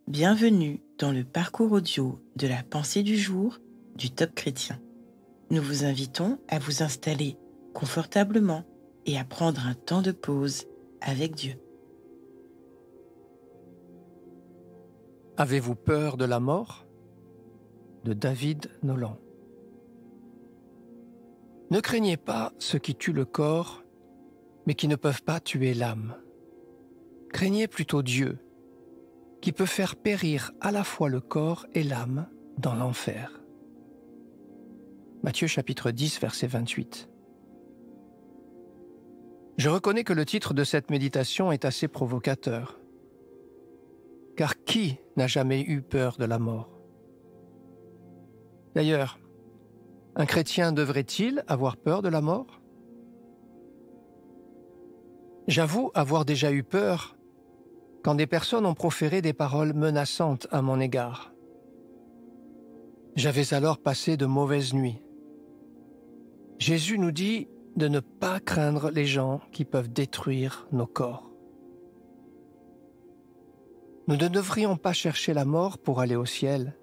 Bienvenue dans le parcours audio de la pensée du jour du Top Chrétien. Nous vous invitons à vous installer confortablement et à prendre un temps de pause avec Dieu. Avez-vous peur de la mort ? De David Nolan. Ne craignez pas ceux qui tuent le corps, mais qui ne peuvent pas tuer l'âme. Craignez plutôt Dieu, qui peut faire périr à la fois le corps et l'âme dans l'enfer. Matthieu chapitre 10, verset 28. Je reconnais que le titre de cette méditation est assez provocateur. Car qui n'a jamais eu peur de la mort ? D'ailleurs, un chrétien devrait-il avoir peur de la mort ? J'avoue avoir déjà eu peur quand des personnes ont proféré des paroles menaçantes à mon égard. J'avais alors passé de mauvaises nuits. Jésus nous dit de ne pas craindre les gens qui peuvent détruire nos corps. Nous ne devrions pas chercher la mort pour aller au ciel,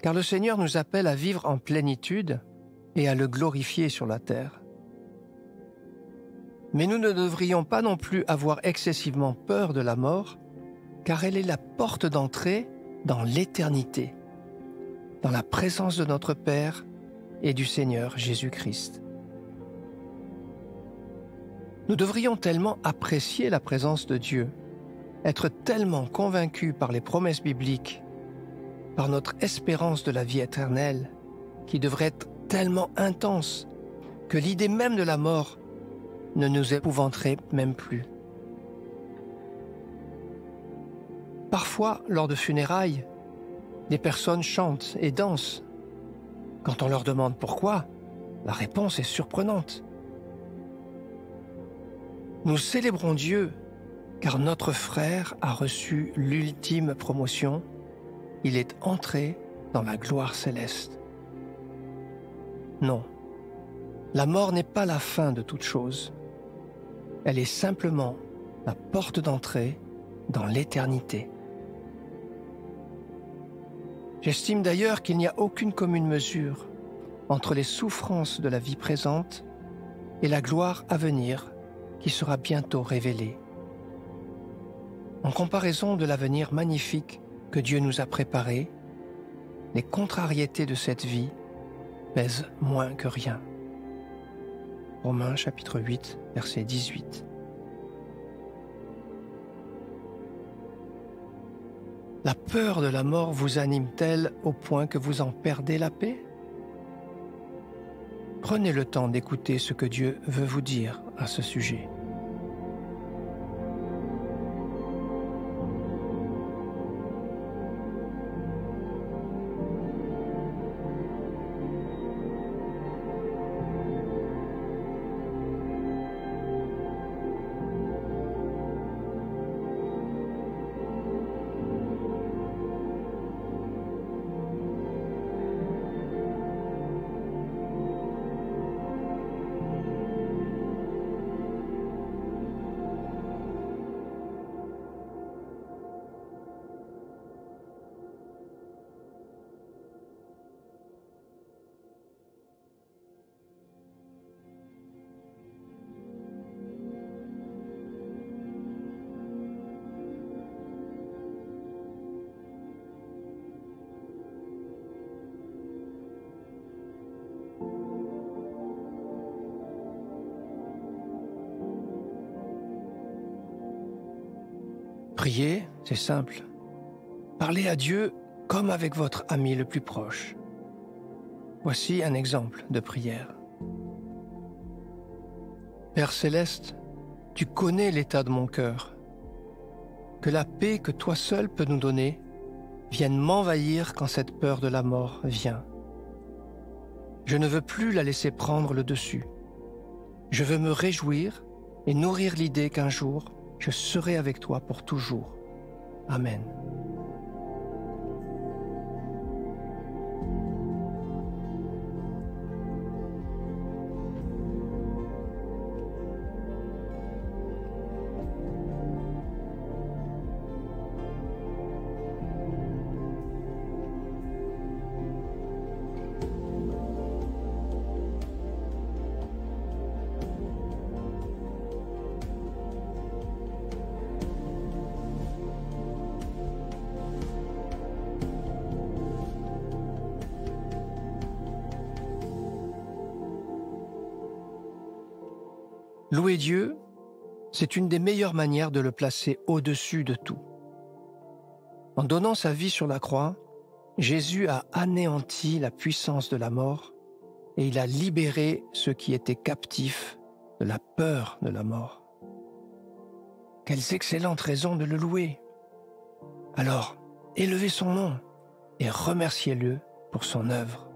car le Seigneur nous appelle à vivre en plénitude et à le glorifier sur la terre. Mais nous ne devrions pas non plus avoir excessivement peur de la mort, car elle est la porte d'entrée dans l'éternité, dans la présence de notre Père et du Seigneur Jésus-Christ. Nous devrions tellement apprécier la présence de Dieu, être tellement convaincus par les promesses bibliques, par notre espérance de la vie éternelle, qui devrait être tellement intense que l'idée même de la mort ne nous épouvanterait même plus. Parfois, lors de funérailles, des personnes chantent et dansent. Quand on leur demande pourquoi, la réponse est surprenante. Nous célébrons Dieu car notre frère a reçu l'ultime promotion. Il est entré dans la gloire céleste. Non, la mort n'est pas la fin de toute chose. Elle est simplement la porte d'entrée dans l'éternité. J'estime d'ailleurs qu'il n'y a aucune commune mesure entre les souffrances de la vie présente et la gloire à venir qui sera bientôt révélée. En comparaison de l'avenir magnifique que Dieu nous a préparé, les contrariétés de cette vie pèsent moins que rien. Romains chapitre 8, verset 18. La peur de la mort vous anime-t-elle au point que vous en perdez la paix ? Prenez le temps d'écouter ce que Dieu veut vous dire à ce sujet. Prier, c'est simple. Parlez à Dieu comme avec votre ami le plus proche. Voici un exemple de prière. Père céleste, tu connais l'état de mon cœur. Que la paix que toi seul peux nous donner vienne m'envahir quand cette peur de la mort vient. Je ne veux plus la laisser prendre le dessus. Je veux me réjouir et nourrir l'idée qu'un jour, je serai avec toi pour toujours. Amen. Louer Dieu, c'est une des meilleures manières de le placer au-dessus de tout. En donnant sa vie sur la croix, Jésus a anéanti la puissance de la mort et il a libéré ceux qui étaient captifs de la peur de la mort. Quelles excellentes raisons de le louer! Alors, élevez son nom et remerciez-le pour son œuvre.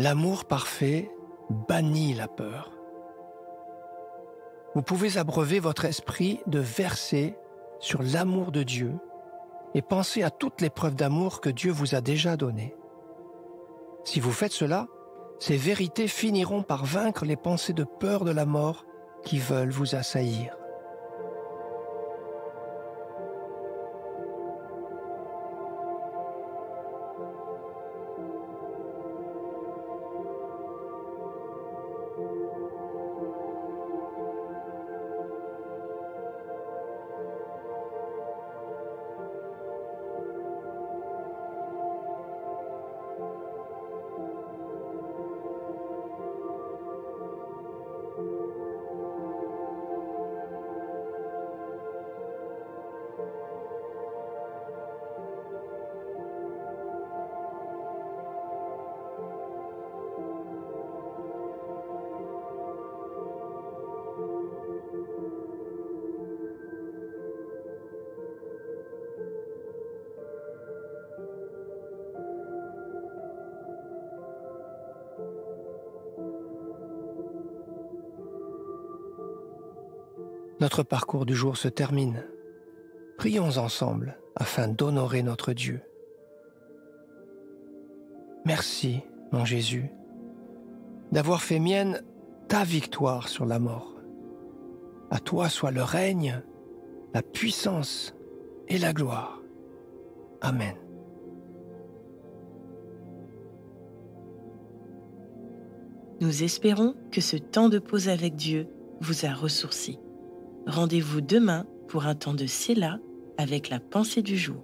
L'amour parfait bannit la peur. Vous pouvez abreuver votre esprit de versets sur l'amour de Dieu et penser à toutes les preuves d'amour que Dieu vous a déjà données. Si vous faites cela, ces vérités finiront par vaincre les pensées de peur de la mort qui veulent vous assaillir. Notre parcours du jour se termine. Prions ensemble afin d'honorer notre Dieu. Merci, mon Jésus, d'avoir fait mienne ta victoire sur la mort. À toi soit le règne, la puissance et la gloire. Amen. Nous espérons que ce temps de pause avec Dieu vous a ressourci. Rendez-vous demain pour un temps de Séla avec la pensée du jour.